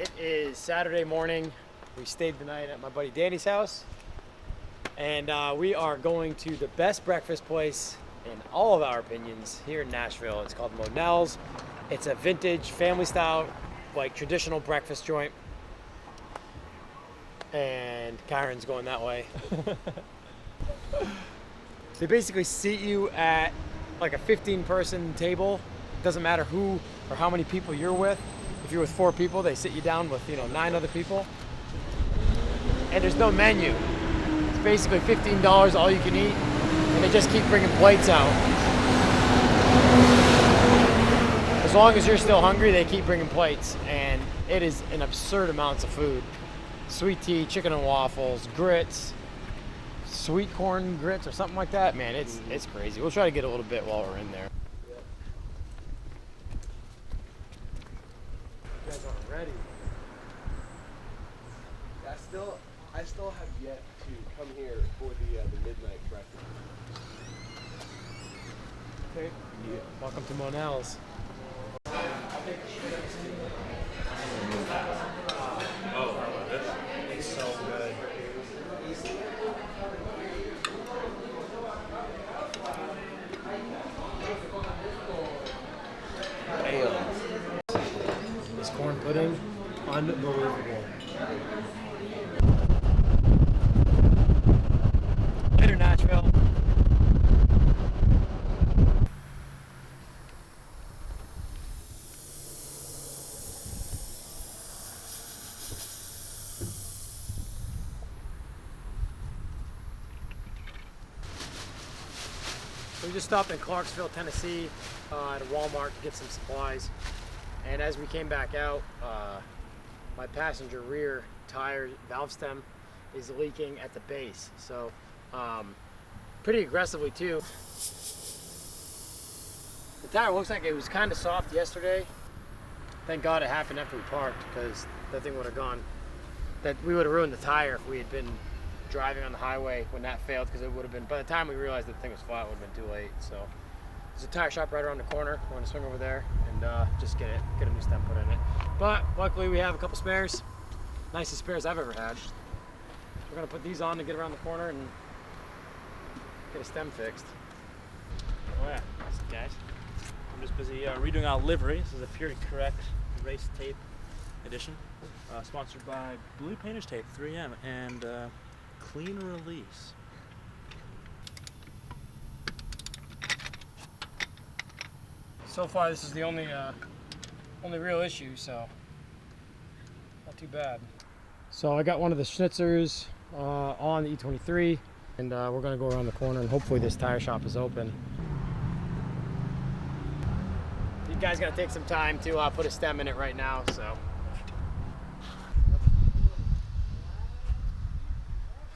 It is Saturday morning. We stayed the night at my buddy Danny's house. And we are going to the best breakfast place in all of our opinions here in Nashville. It's called Monell's. It's a vintage family style, like traditional breakfast joint. And Kyron's going that way. They basically seat you at like a 15-person table. Doesn't matter who or how many people you're with. If you're with 4 people, they sit you down with 9 other people. And there's no menu. It's basically $15 all you can eat, and they just keep bringing plates out. As long as you're still hungry, they keep bringing plates, and it is an absurd amounts of food. Sweet tea, chicken and waffles, grits, sweet corn grits or something like that. Man, it's crazy. We'll try to get a little bit while we're in there. You guys aren't ready. I still have yet to come here for the midnight breakfast. Okay. Yeah. Welcome to Monell's. It's so good. Damn. This corn pudding, unbelievable. Later, Nashville. We just stopped in Clarksville, Tennessee at a Walmart to get some supplies. And as we came back out, my passenger rear tire valve stem is leaking at the base. So pretty aggressively too. The tire looks like it was kind of soft yesterday. Thank God it happened after we parked, because that thing would have gone, that we would have ruined the tire if we had been driving on the highway when that failed, because it would have been, by the time we realized that the thing was flat, it would have been too late. So there's a tire shop right around the corner. We're going to swing over there and just get a new stem put in it. But luckily we have a couple spares, nicest spares I've ever had. We're going to put these on to get around the corner and get a stem fixed. Oh yeah, what's up guys? I'm just busy redoing our livery. This is a Fury Correct Race Tape edition, sponsored by Blue Painters Tape, 3M, and Clean Release. So far this is the only real issue, so not too bad. So I got one of the schnitzers on the E23, and we're going to go around the corner, and hopefully this tire shop is open. You guys got to take some time to put a stem in it right now, so.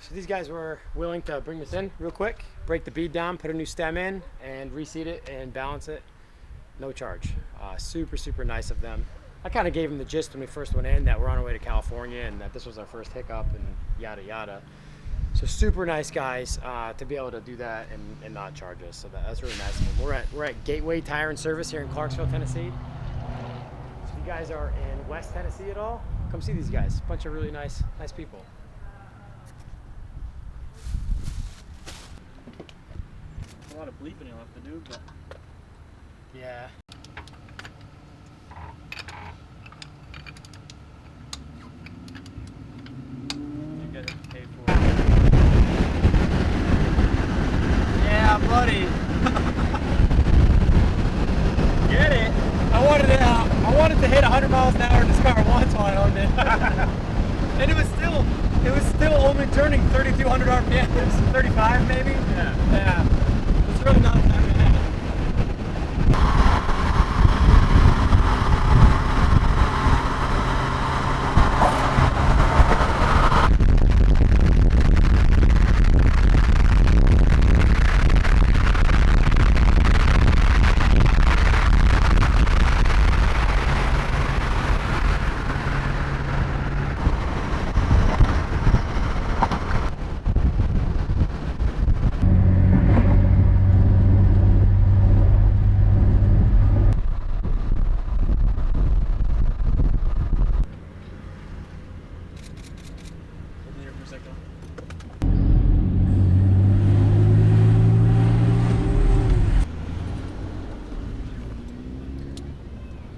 So these guys were willing to bring this in real quick, break the bead down, put a new stem in, and reseat it and balance it. No charge. Super nice of them. I kind of gave them the gist when we first went in that we're on our way to California and that this was our first hiccup and yada yada. So super nice guys to be able to do that and not charge us. So that's really nice of them. We're at Gateway Tire and Service here in Clarksville, Tennessee. So if you guys are in West Tennessee at all, come see these guys. Bunch of really nice people. A lot of bleeping you'll have to do, but yeah. you guys have to pay for it. Yeah, buddy. Get it? I wanted to hit 100 miles an hour in this car once while I owned it. And it was still only turning 3,200 RPMs, 35 maybe? Yeah. It's really not that bad.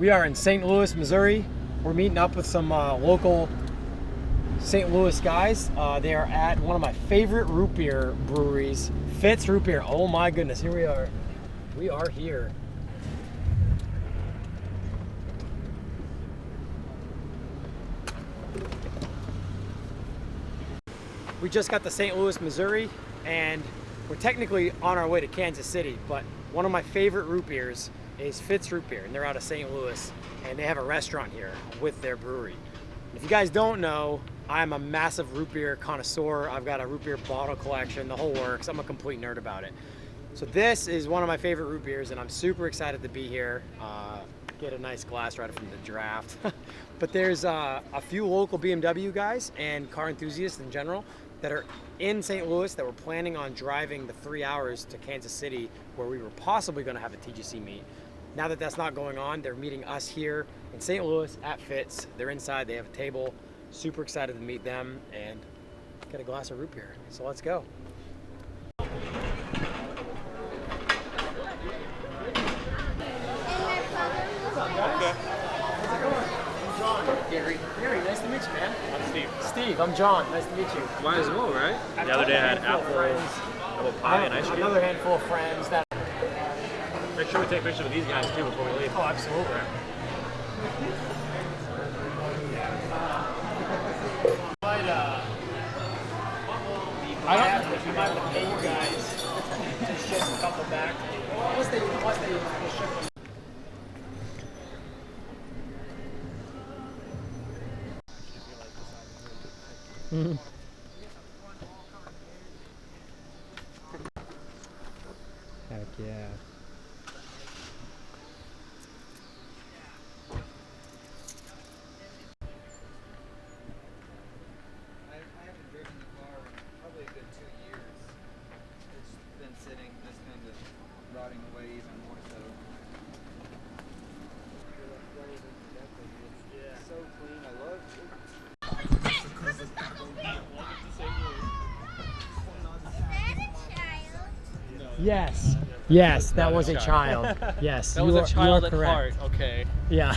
We are in St. Louis, Missouri. We're meeting up with some local St. Louis guys. They are at one of my favorite root beer breweries, Fitz Root Beer. Oh my goodness, here we are. We are here. We just got to St. Louis, Missouri, and we're technically on our way to Kansas City, but one of my favorite root beers is Fitz Root Beer, and they're out of St. Louis, and they have a restaurant here with their brewery. If you guys don't know, I'm a massive root beer connoisseur. I've got a root beer bottle collection, the whole works. I'm a complete nerd about it. So this is one of my favorite root beers, and I'm super excited to be here. Get a nice glass right from the draft. But there's a few local BMW guys and car enthusiasts in general that are in St. Louis that were planning on driving the 3 hours to Kansas City, where we were possibly going to have a TGC meet. Now that that's not going on, they're meeting us here in St. Louis at Fitz. They're inside, they have a table. Super excited to meet them and get a glass of root beer. So let's go. Okay. Gary, nice to meet you, man. I'm Steve. Steve, I'm John. Nice to meet you. Might as well, right? The other day I had apple pie and ice cream. Another handful of friends that. Make sure we take pictures with these guys too before we leave. Oh, absolutely. I don't know if you might have to pay you guys to ship a couple back. Once they ship them. Mm-hmm. Heck yeah. I haven't driven the car in probably a good 2 years. It's been sitting, just kind of rotting away even more so. Yeah. So clean. I love it. Yes. Yes, that was a child. Yes, That was a child at correct. heart. Okay. Yeah.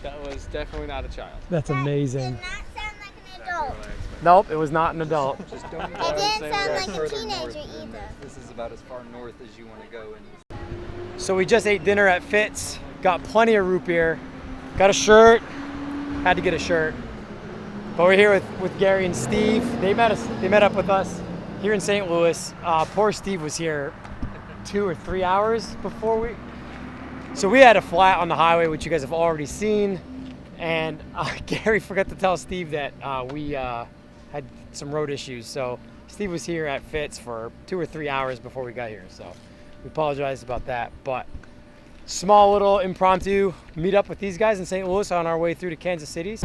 That was definitely not a child. That's amazing. Did not sound like an adult. Nope, it was not an adult. Just don't It didn't sound like a further teenager north than either. this. This is about as far north as you want to go. And So we just ate dinner at Fitz, got plenty of root beer, got a shirt, had to get a shirt. But we're here with Gary and Steve. They met up with us here in St. Louis. Poor Steve was here 2 or 3 hours before so we had a flat on the highway, which you guys have already seen. And Gary forgot to tell Steve that we had some road issues. So Steve was here at Fitz for 2 or 3 hours before we got here. So we apologize about that. But small little impromptu meet up with these guys in St. Louis on our way through to Kansas City.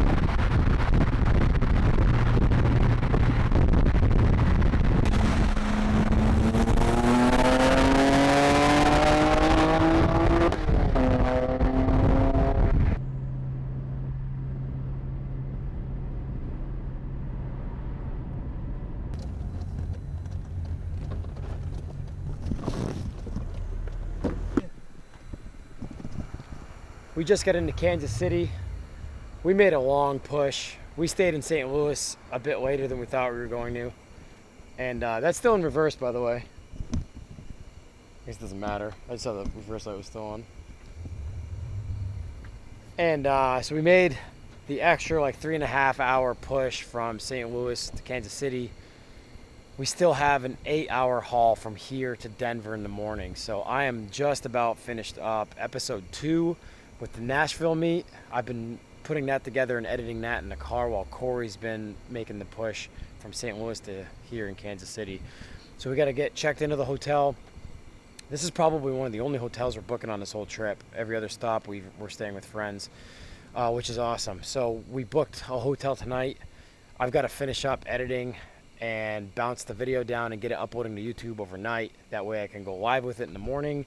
We just got into Kansas City. We made a long push. We stayed in St. Louis a bit later than we thought we were going to. And that's still in reverse, by the way. I guess it doesn't matter. I just saw the reverse light was still on. And so we made the extra like 3.5 hour push from St. Louis to Kansas City. We still have an 8-hour haul from here to Denver in the morning. So I am just about finished up episode 2 with the Nashville meet. I've been putting that together and editing that in the car while Corey's been making the push from St. Louis to here in Kansas City. So we got to get checked into the hotel. This is probably one of the only hotels we're booking on this whole trip. Every other stop we're staying with friends, which is awesome. So we booked a hotel tonight. I've got to finish up editing and bounce the video down and get it uploading to YouTube overnight. That way I can go live with it in the morning.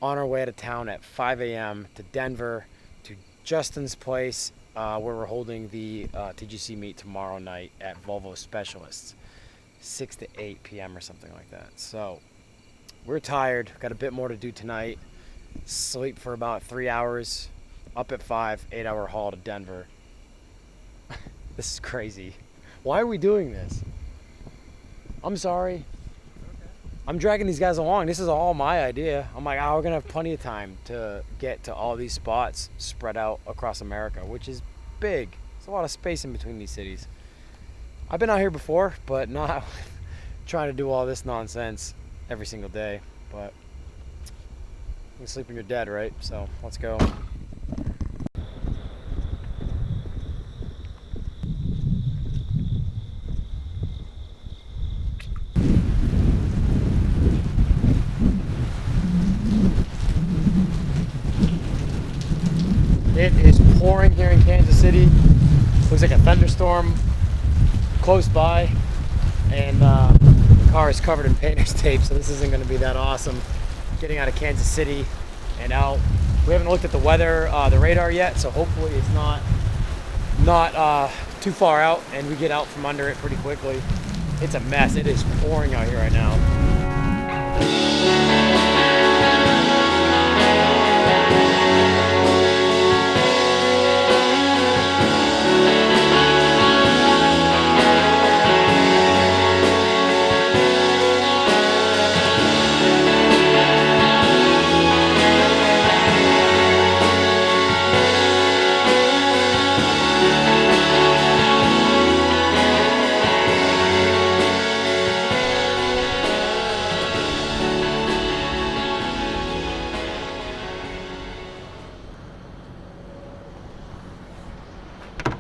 On our way out of town at 5 a.m. to Denver, to Justin's place, where we're holding the TGC meet tomorrow night at Volvo Specialists, 6 to 8 p.m. or something like that. So we're tired, got a bit more to do tonight. sleep for about 3 hours, up at 5, 8-hour haul to Denver. This is crazy. Why are we doing this? I'm sorry. I'm dragging these guys along. This is all my idea. I'm like, we're gonna have plenty of time to get to all these spots spread out across America, which is big. There's a lot of space in between these cities. I've been out here before, but not trying to do all this nonsense every single day. But you can sleep when you're dead, right? So let's go. It is pouring here in Kansas City. Looks like a thunderstorm close by, and the car is covered in painter's tape, so this isn't going to be that awesome getting out of Kansas City and out. We haven't looked at the weather, the radar yet, so hopefully it's not too far out and we get out from under it pretty quickly. It's a mess. It is pouring out here right now.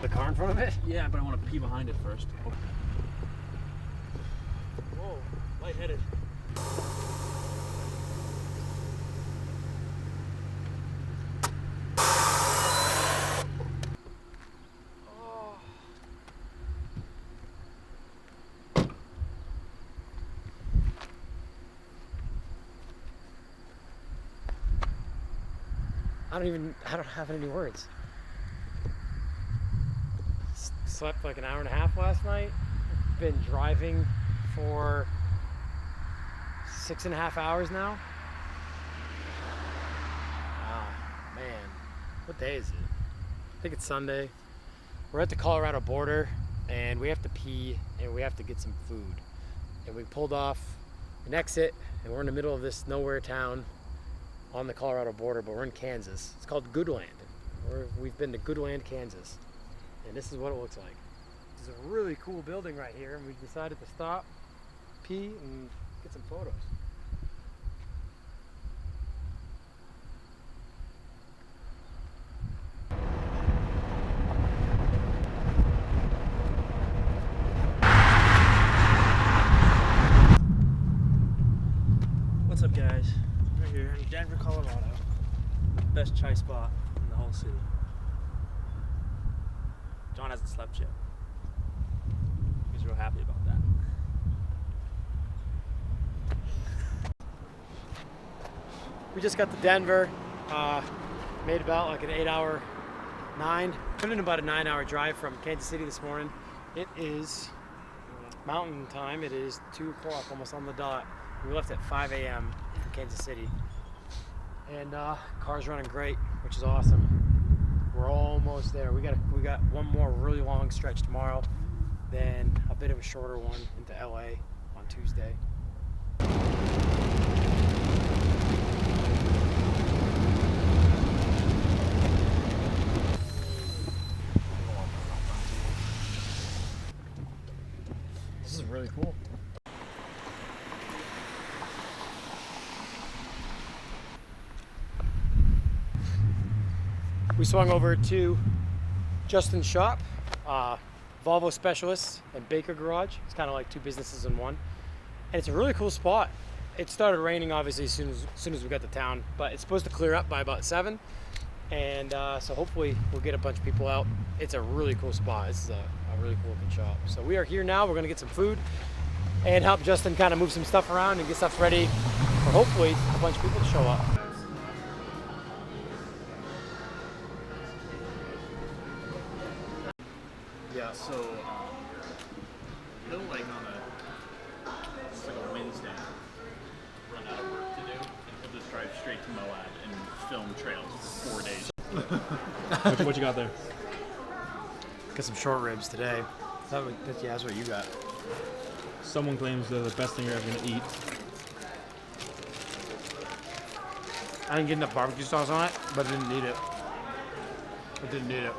The car in front of it? Yeah, but I want to pee behind it first. Whoa, lightheaded. I don't have any words. Slept like an hour and a half last night. Been driving for 6.5 hours now. Man, what day is it? I think it's Sunday. We're at the Colorado border and we have to pee and we have to get some food. And we pulled off an exit and we're in the middle of this nowhere town on the Colorado border, but we're in Kansas. It's called Goodland. We've been to Goodland, Kansas. And this is what it looks like. This is a really cool building right here, and we decided to stop, pee, and get some photos. What's up, guys? We're here in Denver, Colorado. Best chai spot in the whole city. John hasn't slept yet. He's real happy about that. We just got to Denver. Made about like an 9-hour drive from Kansas City this morning. It is mountain time. It is 2 o'clock, almost on the dot. We left at 5 a.m. from Kansas City. And car's running great, which is awesome. We're almost there. We got one more really long stretch tomorrow, then a bit of a shorter one into LA on Tuesday. This is really cool. We swung over to Justin's shop, Volvo Specialists and Baker Garage. It's kind of like two businesses in one. And it's a really cool spot. It started raining obviously as soon as we got to town, but it's supposed to clear up by about 7. And so hopefully we'll get a bunch of people out. It's a really cool spot. This is a really cool looking shop. So we are here now. We're gonna get some food and help Justin kind of move some stuff around and get stuff ready for hopefully a bunch of people to show up. Yeah, so he'll like on a Wednesday run out of work to do, and he'll just drive straight to Moab and film trails for 4 days. What you got there? Got some short ribs today. That's what you got. Someone claims they're the best thing you're ever gonna eat. I didn't get enough barbecue sauce on it, but I didn't need it. I didn't need it.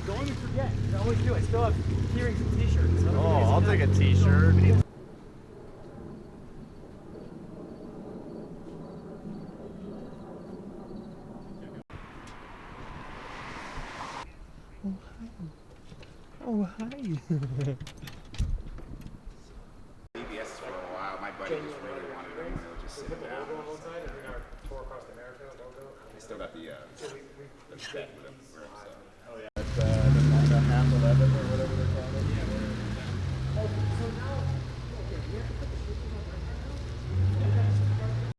Don't let me forget. I always do. I still have earrings and t-shirts. So I'll take a t-shirt. Oh, hi. CBS for a while. My buddy just really wanted them. They were just sitting down. They still got the set with them. So. The half 11 or whatever they're calling it.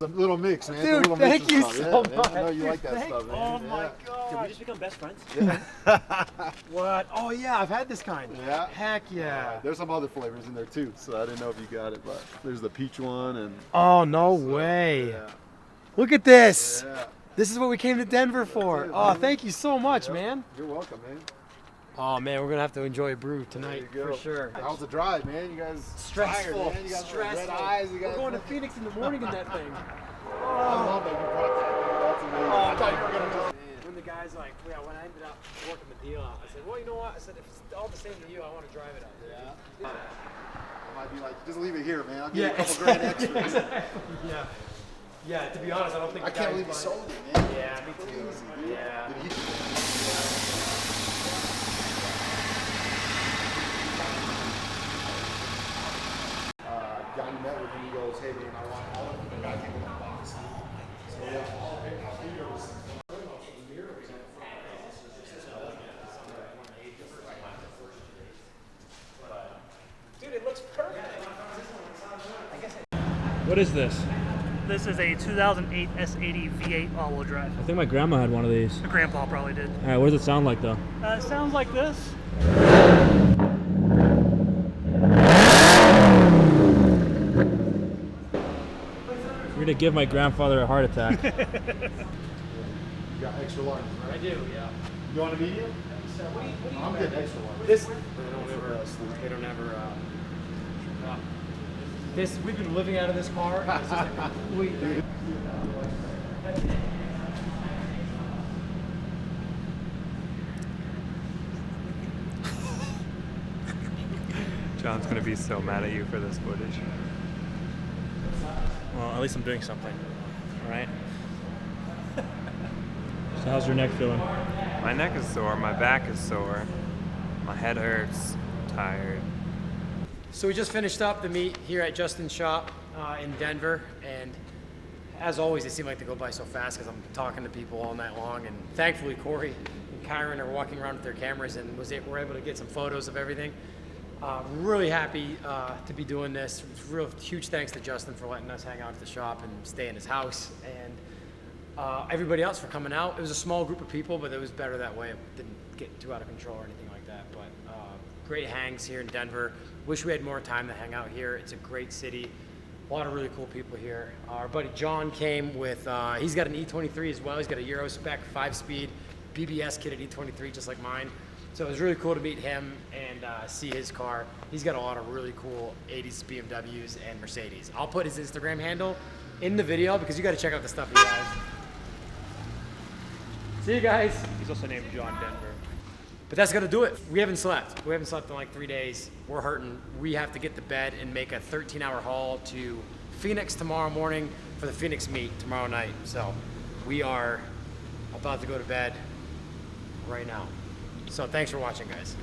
A little mix, man. Dude, it's a little thank mix you of stuff. so Yeah, man. I know much. you like that Thank- stuff, man. Oh my Yeah. god! Did we just become best friends? What? Oh, yeah, I've had this kind. Yeah. Heck yeah. There's some other flavors in there too, so I didn't know if you got it, but there's the peach one and Oh, no way. yeah. Look at this. Yeah. This is what we came to Denver for. it, Oh, man. thank you so much, Yep. man. You're welcome, man. Oh, man, we're going to have to enjoy a brew tonight There you go. for sure. How's the drive, man? You guys Stressful. tired, man. You got Stressful. red eyes. You We're guys. going to Phoenix in the morning in that thing. I love that you brought that. That's amazing. Oh, I thought you were gonna just. When the guy's like, yeah, when I ended up working the deal out, I said, well, you know what? I said, if it's all the same to you, I want to drive it out. Yeah. I might be like, just leave it here, man. I'll give Yeah, you a couple grand extra. Yeah. Yeah, to be honest, I don't think I the can't guy believe you was sold it, man. Yeah, me too. Yeah. Did he? Johnny met with him. He goes, "Hey, man, I want all of them." The guy came with a box. So yeah, all of it. Dude, it looks perfect. What is this? This is a 2008 S80 V8 all-wheel drive. I think my grandma had one of these. My grandpa probably did. All right, what does it sound like though? It sounds like this. You're gonna give my grandfather a heart attack. You got extra large, right? I do, yeah. You want a medium? I'm getting extra large. This, they don't ever, this, we've been living out of this car. It's just like a complete, John's gonna be so mad at you for this footage. Well, at least I'm doing something. All right. So how's your neck feeling? My neck is sore, my back is sore, my head hurts, I'm tired. So we just finished up the meet here at Justin's shop in Denver, and as always, they seem like they go by so fast because I'm talking to people all night long. And thankfully, Corey and Kyron are walking around with their cameras and were able to get some photos of everything. Really happy to be doing this. Real huge thanks to Justin for letting us hang out at the shop and stay in his house, and everybody else for coming out. It was a small group of people, but it was better that way. It didn't get too out of control or anything like that. But great hangs here in Denver. Wish we had more time to hang out here. It's a great city. A lot of really cool people here. Our buddy John came with, he's got an E23 as well. He's got a Euro spec 5-speed BBS kid at E23, just like mine. So it was really cool to meet him and see his car. He's got a lot of really cool 80s BMWs and Mercedes. I'll put his Instagram handle in the video because you got to check out the stuff he has. See you guys. He's also named John Denver. But that's gonna do it. We haven't slept. We haven't slept in like 3 days. We're hurting. We have to get to bed and make a 13-hour haul to Phoenix tomorrow morning for the Phoenix meet tomorrow night. So we are about to go to bed right now. So thanks for watching, guys.